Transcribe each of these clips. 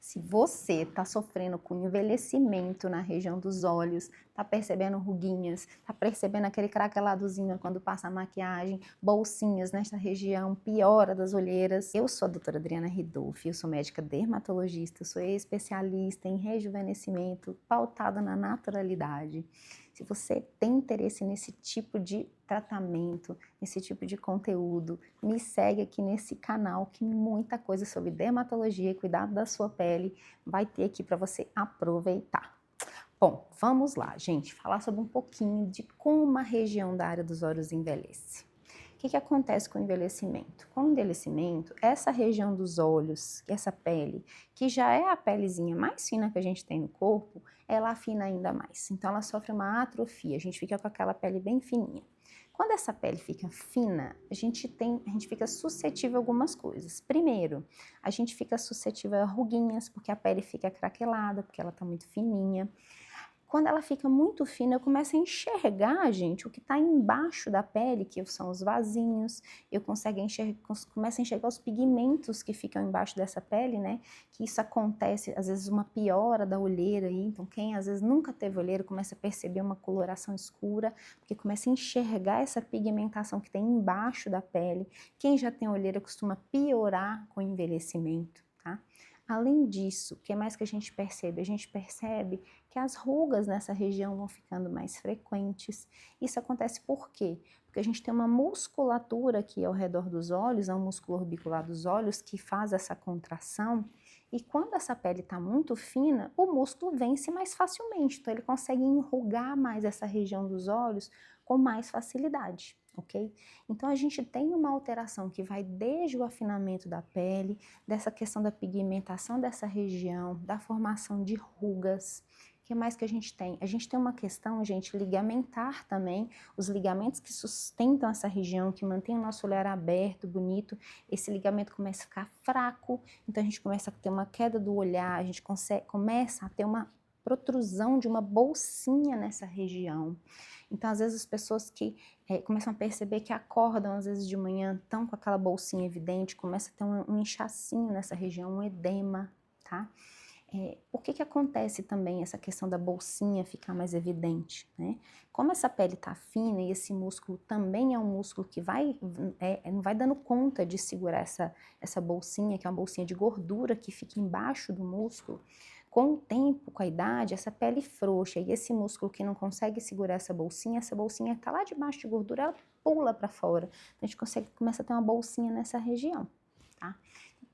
Se você está sofrendo com envelhecimento na região dos olhos, está percebendo ruguinhas, está percebendo aquele craqueladozinho quando passa a maquiagem, bolsinhas nesta região, piora das olheiras. Eu sou a doutora Adriana Ridolfi, eu sou médica dermatologista, sou especialista em rejuvenescimento pautada na naturalidade. Se você tem interesse nesse tipo de tratamento, nesse tipo de conteúdo, me segue aqui nesse canal que muita coisa sobre dermatologia e cuidado da sua pele vai ter aqui para você aproveitar. Bom, vamos lá, gente, falar sobre um pouquinho de como a região da área dos olhos envelhece. O que acontece com o envelhecimento? Com o envelhecimento, essa região dos olhos, essa pele, que já é a pelezinha mais fina que a gente tem no corpo, ela afina ainda mais. Então, ela sofre uma atrofia, a gente fica com aquela pele bem fininha. Quando essa pele fica fina, a gente fica suscetível a algumas coisas. Primeiro, a gente fica suscetível a ruguinhas, porque a pele fica craquelada, porque ela está muito fininha. Quando ela fica muito fina, eu começo a enxergar, gente, o que está embaixo da pele, que são os vasinhos, eu começo a enxergar os pigmentos que ficam embaixo dessa pele, né? Que isso acontece, às vezes, uma piora da olheira aí, então quem às vezes nunca teve olheira começa a perceber uma coloração escura, porque começa a enxergar essa pigmentação que tem embaixo da pele. Quem já tem olheira costuma piorar com o envelhecimento, tá? Além disso, o que mais que a gente percebe? A gente percebe que as rugas nessa região vão ficando mais frequentes. Isso acontece por quê? Porque a gente tem uma musculatura aqui ao redor dos olhos, é um músculo orbicular dos olhos que faz essa contração. E quando essa pele está muito fina, o músculo vence mais facilmente. Então ele consegue enrugar mais essa região dos olhos com mais facilidade. Ok? Então a gente tem uma alteração que vai desde o afinamento da pele, dessa questão da pigmentação dessa região, da formação de rugas. O que mais que a gente tem? A gente tem uma questão, gente, ligamentar também, os ligamentos que sustentam essa região, que mantém o nosso olhar aberto, bonito, esse ligamento começa a ficar fraco, então a gente começa a ter uma queda do olhar, a gente começa a ter uma protrusão de uma bolsinha nessa região. Então, às vezes, as pessoas que começam a perceber que acordam, às vezes, de manhã, estão com aquela bolsinha evidente, começa a ter um inchacinho nessa região, um edema, tá? Por que acontece também essa questão da bolsinha ficar mais evidente, né? Como essa pele tá fina e esse músculo também é um músculo que não vai dando conta de segurar essa bolsinha, que é uma bolsinha de gordura que fica embaixo do músculo, com o tempo, com a idade, essa pele frouxa e esse músculo que não consegue segurar essa bolsinha tá lá debaixo de gordura, ela pula para fora. Então, a gente começa a ter uma bolsinha nessa região, tá?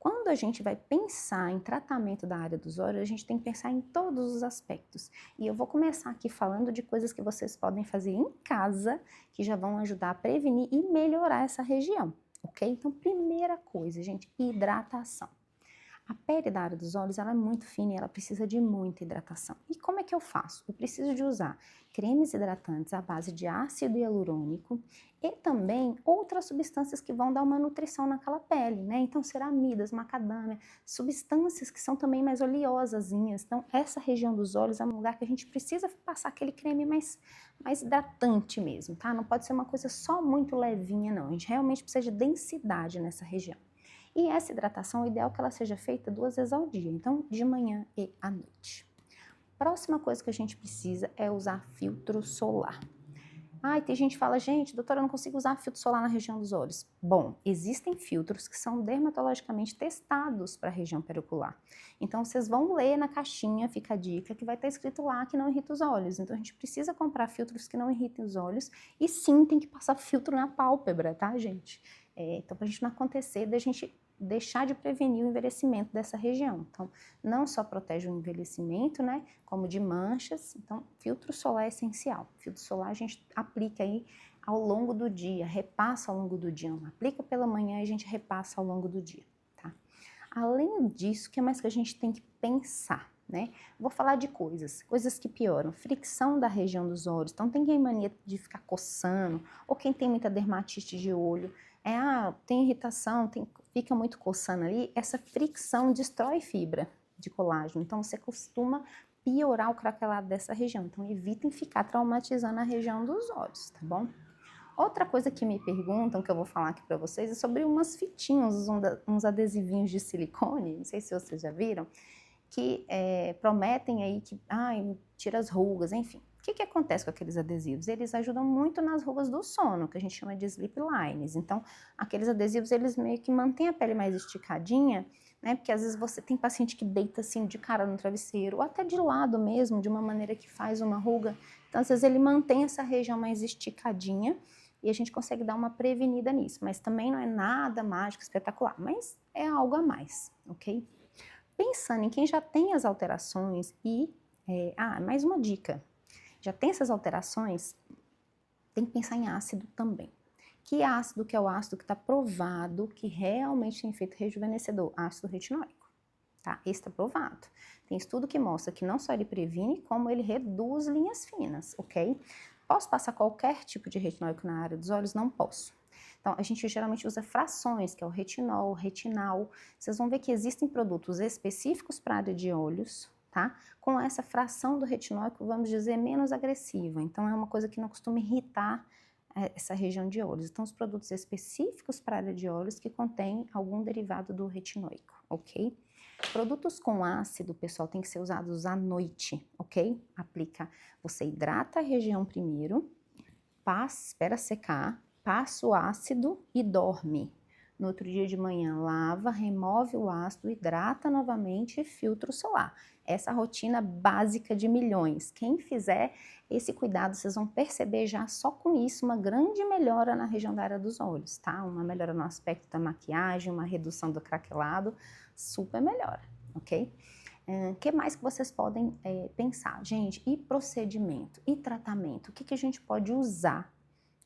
Quando a gente vai pensar em tratamento da área dos olhos, a gente tem que pensar em todos os aspectos. E eu vou começar aqui falando de coisas que vocês podem fazer em casa, que já vão ajudar a prevenir e melhorar essa região, ok? Então, primeira coisa, gente, hidratação. A pele da área dos olhos, ela é muito fina e ela precisa de muita hidratação. E como é que eu faço? Eu preciso de usar cremes hidratantes à base de ácido hialurônico e também outras substâncias que vão dar uma nutrição naquela pele, né? Então, ceramidas, macadâmia, substâncias que são também mais oleosazinhas. Então, essa região dos olhos é um lugar que a gente precisa passar aquele creme mais hidratante mesmo, tá? Não pode ser uma coisa só muito levinha, não. A gente realmente precisa de densidade nessa região. E essa hidratação, o ideal é que ela seja feita 2 vezes ao dia, então de manhã e à noite. Próxima coisa que a gente precisa é usar filtro solar. Ai, tem gente que fala, gente, doutora, eu não consigo usar filtro solar na região dos olhos. Bom, existem filtros que são dermatologicamente testados para a região periocular. Então, vocês vão ler na caixinha, fica a dica, que vai estar escrito lá que não irrita os olhos. Então, a gente precisa comprar filtros que não irritem os olhos e sim, tem que passar filtro na pálpebra, tá, gente? Então, para a gente não acontecer, da gente deixar de prevenir o envelhecimento dessa região. Então, não só protege o envelhecimento, né, como de manchas. Então, filtro solar é essencial. Filtro solar a gente aplica aí ao longo do dia, repassa ao longo do dia. Não aplica pela manhã e a gente repassa ao longo do dia, tá? Além disso, o que mais que a gente tem que pensar, né? Vou falar de coisas que pioram. Fricção da região dos olhos. Então, tem quem mania de ficar coçando, ou quem tem muita dermatite de olho, tem irritação, fica muito coçando ali, essa fricção destrói fibra de colágeno, então você costuma piorar o craquelado dessa região, então evitem ficar traumatizando a região dos olhos, tá bom? Outra coisa que me perguntam, que eu vou falar aqui para vocês, é sobre umas fitinhas, uns adesivinhos de silicone, não sei se vocês já viram, que prometem aí que tira as rugas, enfim. O que acontece com aqueles adesivos? Eles ajudam muito nas rugas do sono, que a gente chama de sleep lines. Então, aqueles adesivos, eles meio que mantêm a pele mais esticadinha, né? Porque às vezes você tem paciente que deita assim de cara no travesseiro, ou até de lado mesmo, de uma maneira que faz uma ruga. Então, às vezes ele mantém essa região mais esticadinha e a gente consegue dar uma prevenida nisso. Mas também não é nada mágico, espetacular, mas é algo a mais, ok? Pensando em quem já tem as alterações e... mais uma dica. Já tem essas alterações, tem que pensar em ácido também. Que ácido que é o ácido que está provado que realmente tem efeito rejuvenescedor? Ácido retinóico, tá? Esse está provado. Tem estudo que mostra que não só ele previne, como ele reduz linhas finas, ok? Posso passar qualquer tipo de retinóico na área dos olhos? Não posso. Então, a gente geralmente usa frações, que é o retinol, o retinal. Vocês vão ver que existem produtos específicos para a área de olhos, tá? Com essa fração do retinóico, vamos dizer, menos agressiva. Então, é uma coisa que não costuma irritar essa região de olhos. Então, os produtos específicos para a área de olhos que contêm algum derivado do retinóico, ok? Produtos com ácido, pessoal, tem que ser usados à noite, ok? Você hidrata a região primeiro, espera secar, passa o ácido e dorme. No outro dia de manhã, lava, remove o ácido, hidrata novamente e filtra o solar. Essa rotina básica de milhões. Quem fizer esse cuidado, vocês vão perceber já só com isso uma grande melhora na região da área dos olhos, tá? Uma melhora no aspecto da maquiagem, uma redução do craquelado, super melhora, ok? O que mais que vocês podem pensar? Gente, e procedimento? E tratamento? O que a gente pode usar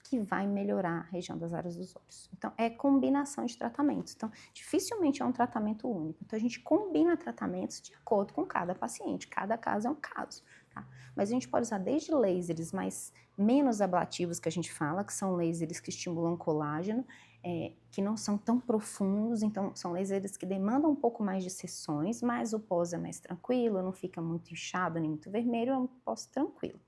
que vai melhorar a região das áreas dos olhos? Então, é combinação de tratamentos. Então, dificilmente é um tratamento único. Então, a gente combina tratamentos de acordo com cada paciente. Cada caso é um caso, tá? Mas a gente pode usar desde lasers menos ablativos, que a gente fala, que são lasers que estimulam colágeno, que não são tão profundos, então são lasers que demandam um pouco mais de sessões, mas o pós é mais tranquilo, não fica muito inchado nem muito vermelho, é um pós tranquilo.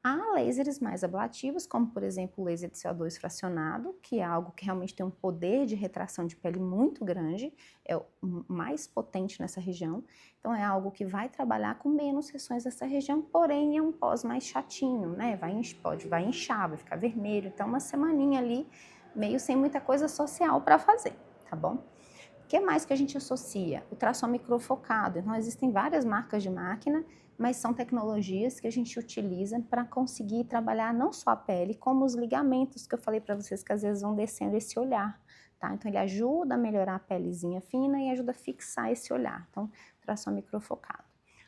Há lasers mais ablativos, como por exemplo o laser de CO2 fracionado, que é algo que realmente tem um poder de retração de pele muito grande, é o mais potente nessa região. Então é algo que vai trabalhar com menos sessões dessa região, porém é um pós mais chatinho, né? Vai inchar, vai ficar vermelho, então uma semaninha ali, meio sem muita coisa social para fazer, tá bom? O que mais que a gente associa? O tração microfocado. Então, existem várias marcas de máquina, mas são tecnologias que a gente utiliza para conseguir trabalhar não só a pele, como os ligamentos que eu falei para vocês que às vezes vão descendo esse olhar, tá? Então, ele ajuda a melhorar a pelezinha fina e ajuda a fixar esse olhar. Então, tração microfocado.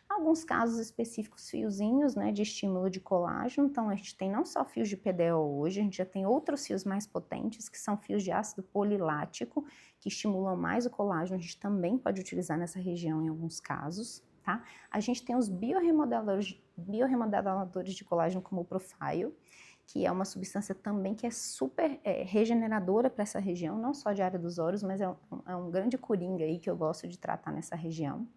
Alguns casos específicos, fiozinhos, né, de estímulo de colágeno. Então, a gente tem não só fios de PDO hoje, a gente já tem outros fios mais potentes, que são fios de ácido polilático, que estimulam mais o colágeno. A gente também pode utilizar nessa região em alguns casos, tá? A gente tem os bioremodeladores de colágeno, como o Profile, que é uma substância também que é super regeneradora para essa região, não só de área dos olhos, mas é um grande coringa aí que eu gosto de tratar nessa região.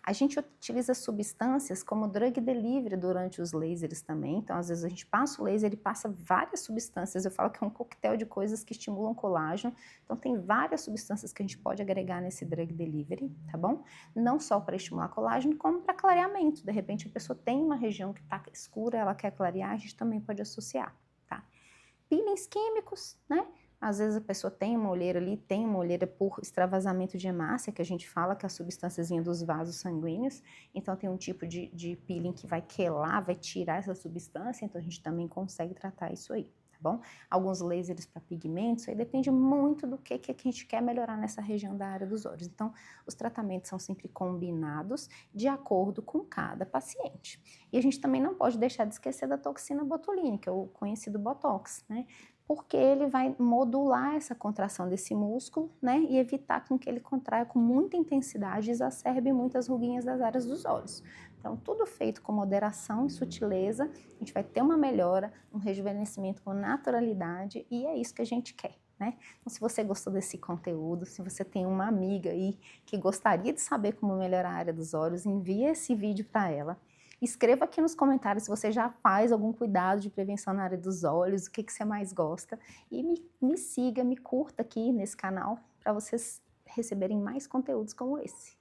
A gente utiliza substâncias como drug delivery durante os lasers também. Então, às vezes a gente passa o laser e passa várias substâncias. Eu falo que é um coquetel de coisas que estimulam colágeno. Então, tem várias substâncias que a gente pode agregar nesse drug delivery, tá bom? Não só para estimular colágeno, como para clareamento. De repente, a pessoa tem uma região que está escura, ela quer clarear, a gente também pode associar, tá? Peelings químicos, né? Às vezes a pessoa tem uma olheira ali, tem uma olheira por extravasamento de hemácia, que a gente fala que é a substânciazinha dos vasos sanguíneos. Então tem um tipo de peeling que vai quelar, vai tirar essa substância, então a gente também consegue tratar isso aí, tá bom? Alguns lasers para pigmentos, aí depende muito do que a gente quer melhorar nessa região da área dos olhos. Então os tratamentos são sempre combinados de acordo com cada paciente. E a gente também não pode deixar de esquecer da toxina botulínica, o conhecido Botox, né? Porque ele vai modular essa contração desse músculo, né, e evitar com que ele contraia com muita intensidade e exacerbe muitas ruguinhas das áreas dos olhos. Então, tudo feito com moderação e sutileza, a gente vai ter uma melhora, um rejuvenescimento com naturalidade, e é isso que a gente quer, né? Então, se você gostou desse conteúdo, se você tem uma amiga aí que gostaria de saber como melhorar a área dos olhos, envie esse vídeo para ela. Escreva aqui nos comentários se você já faz algum cuidado de prevenção na área dos olhos, o que você mais gosta. E me siga, me curta aqui nesse canal para vocês receberem mais conteúdos como esse.